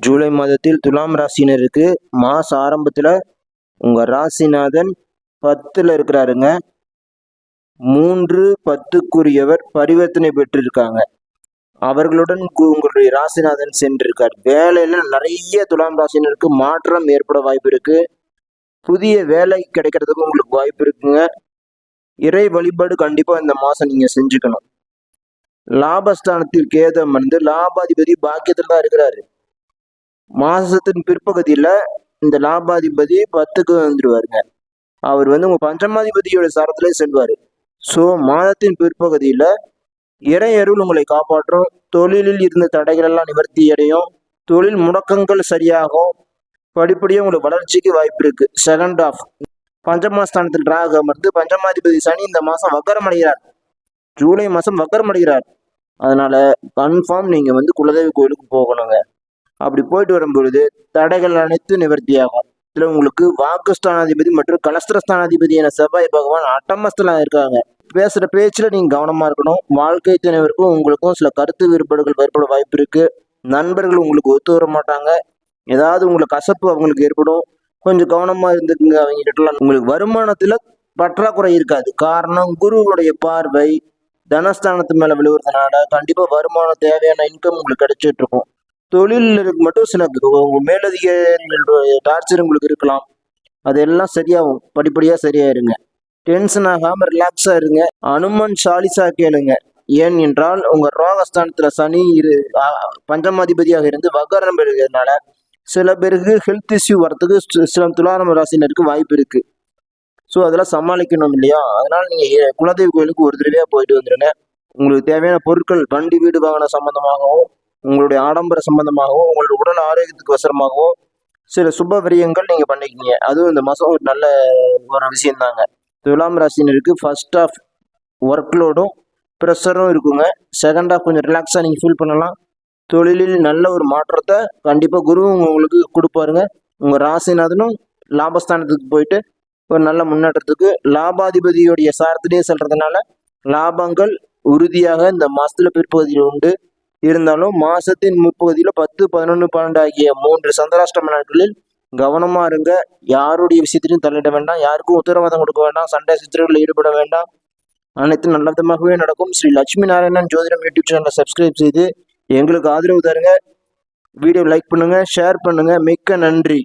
ஜூலை மாதத்தில் துலாம் ராசினருக்கு மாச ஆரம்பத்தில் உங்கள் ராசிநாதன் 10ல் இருக்கிறாருங்க. 3-10க்குரியவர் பரிவர்த்தனை பெற்றிருக்காங்க. அவர்களுடன் உங்களுடைய ராசிநாதன் சென்றிருக்கார். வேலையில் நிறைய துலாம் ராசினருக்கு மாற்றம் ஏற்பட வாய்ப்பு இருக்கு. புதிய வேலை கிடைக்கிறதுக்கு உங்களுக்கு வாய்ப்பு இருக்குங்க. இறை வழிபாடு கண்டிப்பாக இந்த மாதம் நீங்கள் செஞ்சுக்கணும். லாபஸ்தானத்தில் கேது அமர்ந்து லாபாதிபதி பாக்கியத்தில் தான் இருக்கிறாரு. மாசத்தின் பிற்பகுதியில இந்த லாபாதிபதி 10க்கு வந்துடுவாருங்க. அவர் உங்க பஞ்சமாதிபதியோட சாரத்திலே செல்வாரு. ஸோ மாதத்தின் பிற்பகுதியில இறை அருள் உங்களை காப்பாற்றும். தொழிலில் இருந்த தடைகள் எல்லாம் நிவர்த்தி அடையும். தொழில் முடக்கங்கள் சரியாகும். படிப்படியாக உங்களுக்கு வளர்ச்சிக்கு வாய்ப்பு இருக்கு. செகண்ட் ஆஃப் பஞ்சமாஸ்தானத்தில் ராகு அமர்ந்து பஞ்சமாதிபதி சனி இந்த மாசம் வக்கரம் அடைகிறார். ஜூலை மாசம் வக்கரம் அடைகிறார். அதனால கன்ஃபார்ம் நீங்க குலதெய்வ கோயிலுக்கு போகணுங்க. அப்படி போயிட்டு வரும்பொழுது தடைகள் அனைத்து நிவர்த்தியாகும். இதுல உங்களுக்கு வாக்குஸ்தானாதிபதி மற்றும் கலஸ்திரஸ்தானாதிபதியான செவ்வாய் பகவான் அட்டமஸ்தலா இருக்காங்க. பேசுற பேச்சுல நீங்க கவனமா இருக்கணும். வாழ்க்கை துணைவருக்கும் உங்களுக்கும் சில கருத்து வேறுபாடுகள் ஏற்பட வாய்ப்பு இருக்கு. நண்பர்கள் உங்களுக்கு ஒத்து வர மாட்டாங்க. ஏதாவது உங்களுக்கு கசப்பு அவங்களுக்கு ஏற்படும். கொஞ்சம் கவனமா இருந்துக்குங்க. அவங்க கிட்டலாம் உங்களுக்கு வருமானத்துல பற்றாக்குறை இருக்காது. காரணம் குருவுடைய பார்வை தனஸ்தானத்து மேல விழுவுறதுனால கண்டிப்பா வருமானம் தேவையான இன்கம் உங்களுக்கு கிடைச்சிட்டு இருக்கும். தொழிலுக்கு மட்டும் சில மேலதிகாரிகளுடைய டார்ச்சர் உங்களுக்கு இருக்கலாம். அதெல்லாம் சரியாகும். படிப்படியா சரியாயிருங்க. டென்ஷன் ஆகாம ரிலாக்ஸா இருங்க. அனுமன் சாலிசா கேளுங்க. ஏன் என்றால் உங்க ரோகஸ்தானத்துல சனி பஞ்சமாதிபதியாக இருந்து வக்கரம் பெறுகிறதுனால சில பேருக்கு ஹெல்த் இஷ்யூ வரத்துக்கு சில துலாம் ராசினருக்கு வாய்ப்பு இருக்கு. ஸோ அதெல்லாம் சமாளிக்கணும் இல்லையா? அதனால நீங்க குலதெய்வ கோயிலுக்கு ஒரு தடவையா போயிட்டு வந்துருங்க. உங்களுக்கு தேவையான பொருட்கள் வண்டி வீடு வாகனம் சம்பந்தமாகவும் உங்களுடைய ஆடம்பர சம்பந்தமாகவும் உங்களுடைய உடல் ஆரோக்கியத்துக்கு அவசரமாகவும் சில சுப விரயங்கள் நீங்க பண்ணிக்கிங்க. அதுவும் இந்த மாசம் ஒரு நல்ல ஒரு விஷயம் தாங்க. துலாம் ராசினருக்கு ஃபர்ஸ்ட் ஆஃப் ஒர்க் லோடும் ப்ரெஷரும் இருக்குங்க. செகண்ட் ஆஃப் கொஞ்சம் ரிலாக்ஸாக நீங்கள் ஃபீல் பண்ணலாம். தொழிலில் நல்ல ஒரு மாற்றத்தை கண்டிப்பாக குருவும் உங்களுக்கு கொடுப்பாருங்க. உங்கள் ராசிநாதனும் லாபஸ்தானத்துக்கு போயிட்டு ஒரு நல்ல முன்னேற்றத்துக்கு லாபாதிபதியோடைய சாரத்திலே செல்றதுனால லாபங்கள் உறுதியாக இந்த மாசத்துல பிற்பகுதியில் உண்டு. இருந்தாலும் மாசத்தின் முற்பகுதியில 10, 11, 12 ஆகிய 3 சந்திராஷ்டம நாட்களில் கவனமா இருங்க. யாருடைய விஷயத்திலையும் தலையிட வேண்டாம். யாருக்கும் உத்தரவாதம் கொடுக்க வேண்டாம். சண்டை சித்திரங்களில் ஈடுபட வேண்டாம். அனைத்தும் நல்ல விதமாகவே நடக்கும். ஸ்ரீ லட்சுமி நாராயணன் ஜோதிடம் யூடியூப் சேனலை சப்ஸ்கிரைப் செய்து எங்களுக்கு ஆதரவு தருங்க. வீடியோ லைக் பண்ணுங்க, ஷேர் பண்ணுங்க. மிக்க நன்றி.